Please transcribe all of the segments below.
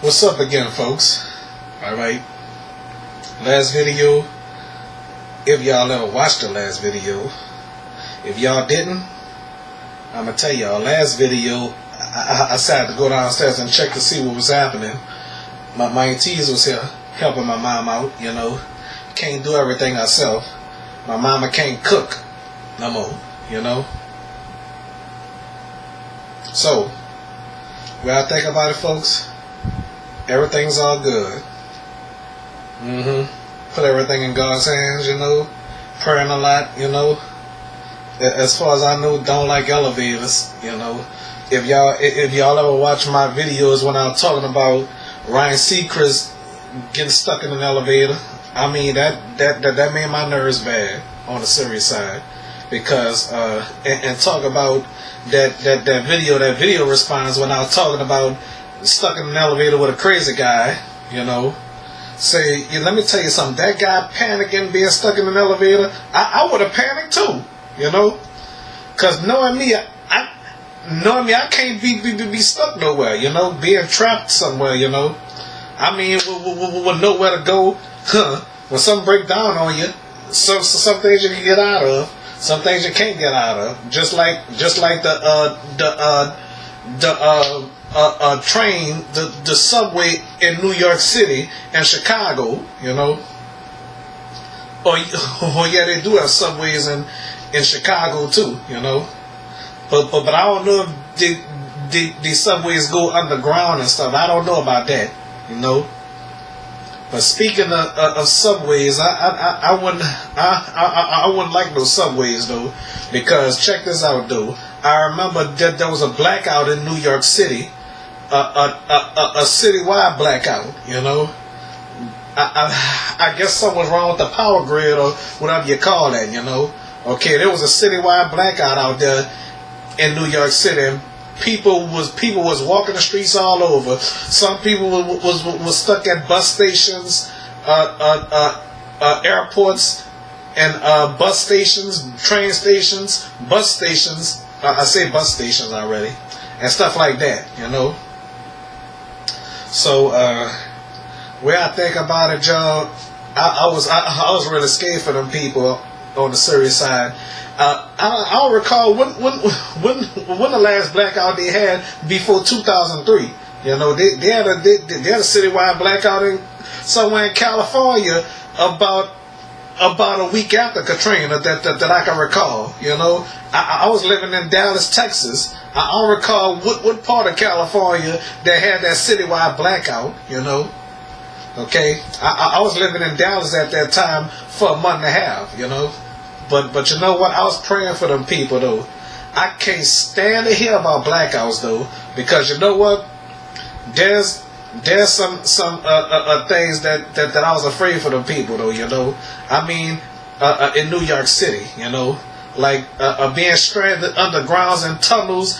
What's up again, folks? Alright. Last video. If y'all ever watched the last video. If y'all didn't, I'm going to tell y'all. Last video, I decided to go downstairs and check to see what was happening. My aunties was here helping my mom out, you know. Can't do everything herself. My mama can't cook no more, you know. So, when I think about it, folks, everything's all good. Put everything in God's hands, you know. Praying a lot, you know. As far as I know, don't like elevators, you know. If y'all ever watch my videos when I'm talking about Ryan Seacrest getting stuck in an elevator, I mean that made my nerves bad on the serious side, because and talk about that video response when I was talking about stuck in an elevator with a crazy guy, you know. Say, let me tell you something. That guy panicking, being stuck in an elevator, I would have panicked too, you know. Cause knowing me, I can't be stuck nowhere, you know. Being trapped somewhere, you know. I mean, with nowhere to go. When something break down on you, some things you can get out of, some things you can't get out of. Just like the train, the subway in New York City and Chicago, you know. Or yeah, they do have subways in Chicago too, you know. But I don't know if these subways go underground and stuff. I don't know about that, you know. But speaking of subways, I wouldn't like those subways though, because check this out though. I remember that there was a blackout in New York City, a citywide blackout. You know, I guess something was wrong with the power grid or whatever you call that. You know, okay, there was a citywide blackout out there in New York City. People was walking the streets all over. Some people was stuck at bus stations, airports, and bus stations, train stations, bus stations. I say bus stations already, and stuff like that. You know. So where I think about it, y'all, I was really scared for them people on the serious side. I don't recall when the last blackout they had before 2003. You know, they had a citywide blackout somewhere in California about a week after Katrina that I can recall. You know, I was living in Dallas, Texas. I don't recall what part of California that had that citywide blackout. You know, okay, I was living in Dallas at that time for a month and a half. You know. But you know what? I was praying for them people though. I can't stand to hear about blackouts though, because you know what? There's some things that I was afraid for them people though. You know, I mean, in New York City, you know, like being stranded undergrounds and tunnels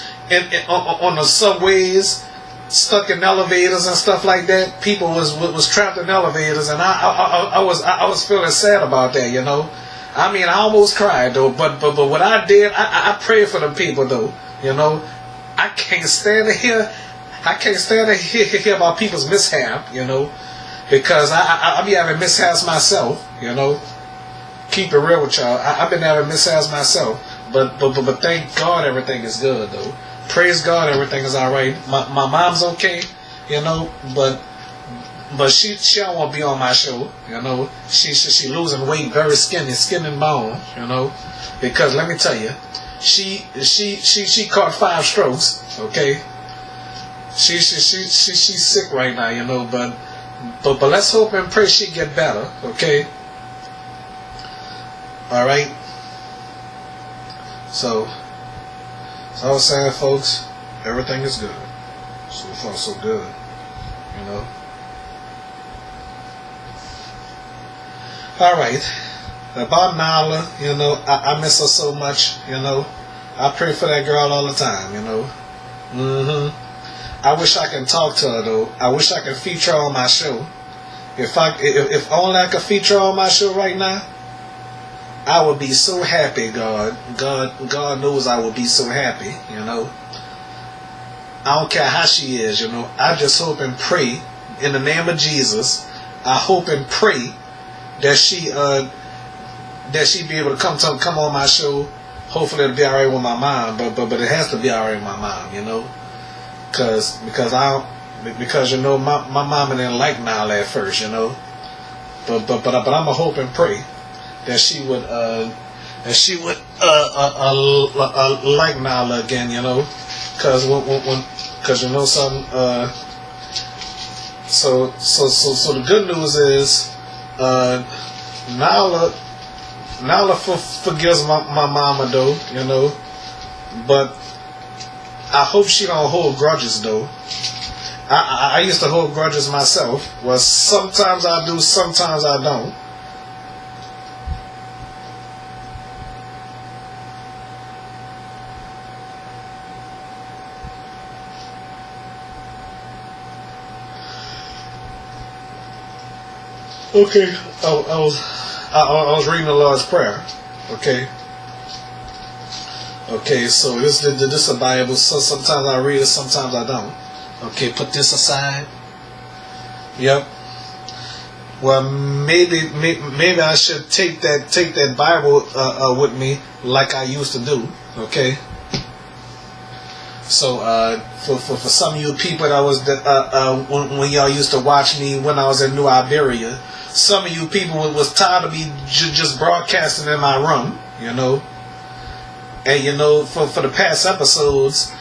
on the subways, stuck in elevators and stuff like that. People was trapped in elevators, and I was feeling sad about that. You know. I mean, I almost cried though, but what I did, I prayed for them people though. You know, I can't stand to hear about people's mishap. You know, because I be having mishaps myself. You know, keep it real with y'all. I've been having mishaps myself, but thank God everything is good though. Praise God, everything is all right. My mom's okay. You know, but she don't want to be on my show, you know. She losing weight, very skinny, skin and bone, you know. Because let me tell you, she caught 5 strokes, okay. She's sick right now, you know. But let's hope and pray she get better, okay. All right. So I was saying, folks, everything is good. So far, so good, you know. Alright, about Nala, you know, I miss her so much, you know. I pray for that girl all the time, you know. I wish I can talk to her though. I wish I could feature her on my show. If only I could feature her on my show right now, I would be so happy. God knows I would be so happy, you know. I don't care how she is, you know. I just hope and pray in the name of Jesus. I hope and pray that she be able to come on my show. Hopefully it'll be alright with my mom, but it has to be alright with my mom, you know, because you know my mama didn't like Nala at first, you know, but I'ma hope and pray that she would like Nala again, you know, because you know something. So the good news is Nala forgives my mama though, you know, but I hope she don't hold grudges though. I used to hold grudges myself. Well, sometimes I do, sometimes I don't. Okay, I was reading the Lord's Prayer. Okay, so this is a Bible. So sometimes I read it, sometimes I don't. Okay, put this aside. Yep. Well, maybe I should take that Bible with me like I used to do. Okay. So for some of you people that was when y'all used to watch me when I was in New Iberia, some of you people was tired of me just broadcasting in my room, you know. And you know, for the past episodes,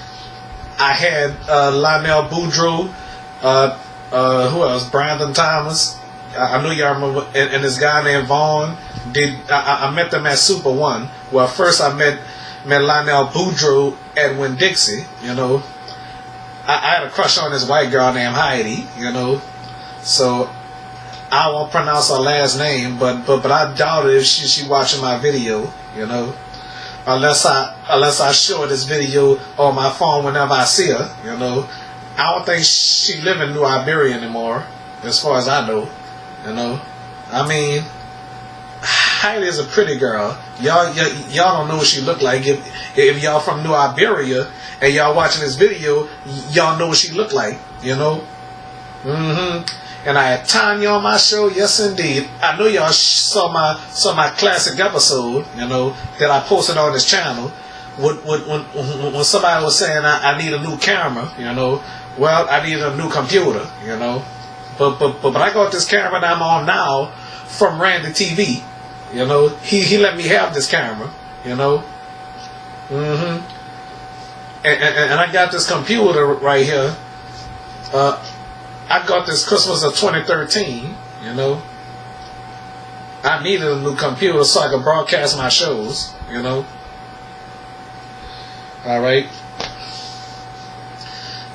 I had Lionel Boudreaux, who else? Brandon Thomas. I know y'all remember, and this guy named Vaughn. I met them at Super One. Well, first I met Lionel Boudreaux at Winn-Dixie, you know. I had a crush on this white girl named Heidi, you know. So I won't pronounce her last name, but I doubt if she watching my video, you know. Unless I show her this video on my phone whenever I see her, you know. I don't think she live in New Iberia anymore, as far as I know, you know. I mean, Heidi is a pretty girl. Y'all don't know what she look like. If y'all from New Iberia and y'all watching this video, y'all know what she look like, you know. And I had Tanya on my show, yes indeed. I know y'all saw my classic episode, you know, that I posted on this channel. When somebody was saying I need a new camera, you know, well, I need a new computer, you know. But I got this camera that I'm on now from Randy TV, you know. He let me have this camera, you know. And I got this computer right here. I got this Christmas of 2013, you know. I needed a new computer so I could broadcast my shows, you know. Alright.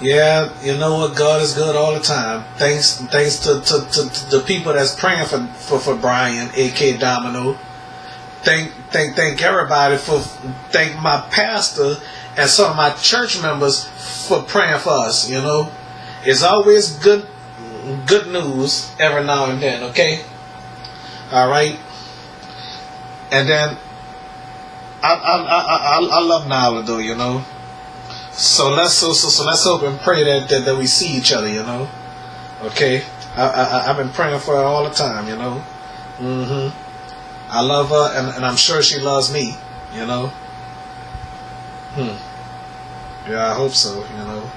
Yeah, you know what? God is good all the time. Thanks to the people that's praying for Brian, a.k.a. Domino. Thank everybody thank my pastor and some of my church members for praying for us, you know. It's always good news every now and then, okay? Alright? And then I love Nala though, you know. So let's hope and pray that we see each other, you know. Okay? I've been praying for her all the time, you know. I love her and I'm sure she loves me, you know. Yeah, I hope so, you know.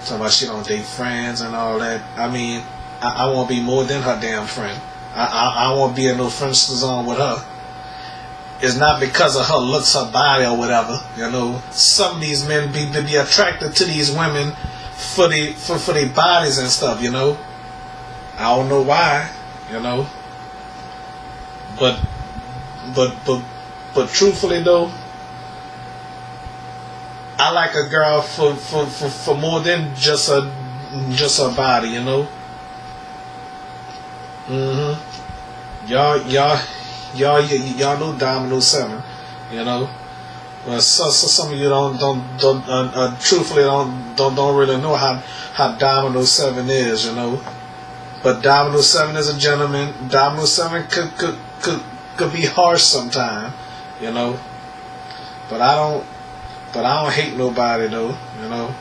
Talking about she don't date friends and all that. I mean, I want to be more than her damn friend. I won't be in no friendship zone with her. It's not because of her looks, her body, or whatever. You know, some of these men be attracted to these women for their bodies and stuff. You know, I don't know why. You know, but truthfully though, I like a girl for more than just her body, you know. Y'all know Domino 7, you know. Well, so some of you truthfully don't really know how Domino 7 is, you know. But Domino 7 is a gentleman. Domino 7 could be harsh sometimes, you know. But I don't hate nobody though, you know.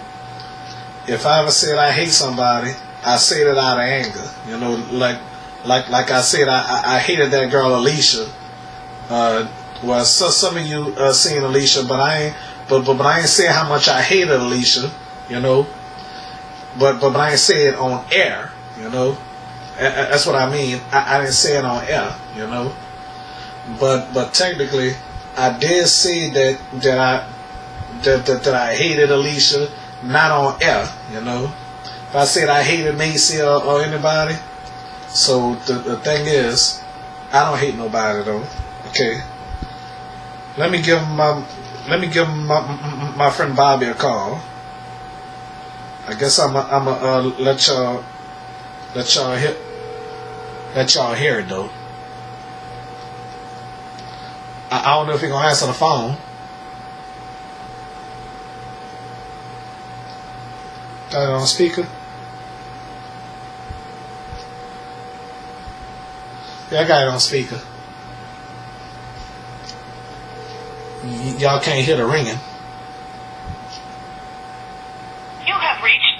if I ever said I hate somebody, I say that out of anger. You know, like I said, I hated that girl Alicia. Well, so some of you seen Alicia, but I ain't. But I ain't saying how much I hated Alicia. You know. But I ain't say it on air. You know. That's what I mean. I didn't say it on air. You know. But technically, I did say that I hated Alicia, not on air, you know. If I said I hated Macy or anybody, so the thing is, I don't hate nobody though. Okay. Let me give my friend Bobby a call. I guess I'm let y'all hear it though. I don't know if he's gonna answer the phone. Got it on speaker. Yeah, I got it on speaker. Y'all can't hear the ringing. You have reached.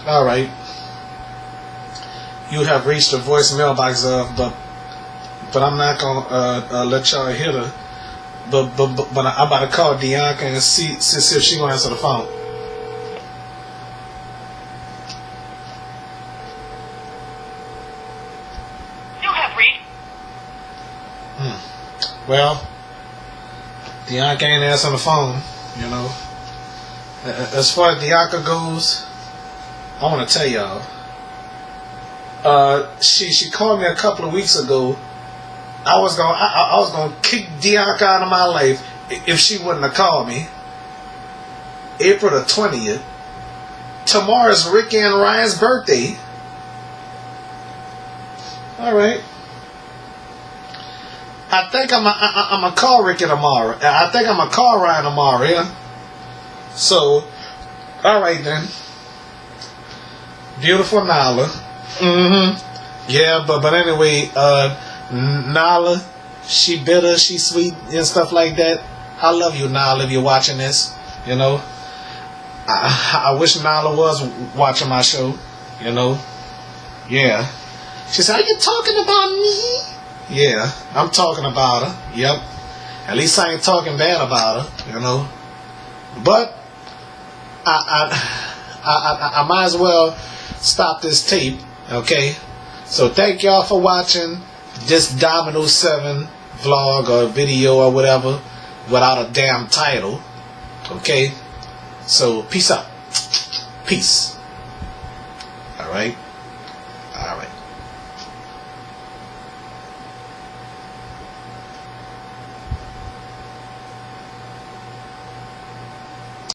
All right. You have reached the voice mailbox of, but I'm not gonna let y'all hear her. But I'm about to call Deonka and see if she gonna answer the phone. You have reached. Well, Deonka ain't answering the phone. You know. As far as Deonka goes, I want to tell y'all. She called me a couple of weeks ago. I was gonna kick Deonka out of my life if she wouldn't have called me. April the 20th. Tomorrow's Ricky and Ryan's birthday. All right. I think I'm gonna call Ricky tomorrow. I think I'm gonna call Ryan tomorrow. Yeah. So, all right then. Beautiful Nala. Yeah, but anyway, Nala, she bitter, she sweet and stuff like that. I love you, Nala, if you're watching this. You know, I wish Nala was watching my show. You know, yeah. She said, "Are you talking about me?" Yeah, I'm talking about her. Yep. At least I ain't talking bad about her. You know, but I might as well stop this tape. Okay. So thank y'all for watching this Dominoes 7 vlog or video or whatever without a damn title. Okay? So peace out. Peace. Alright?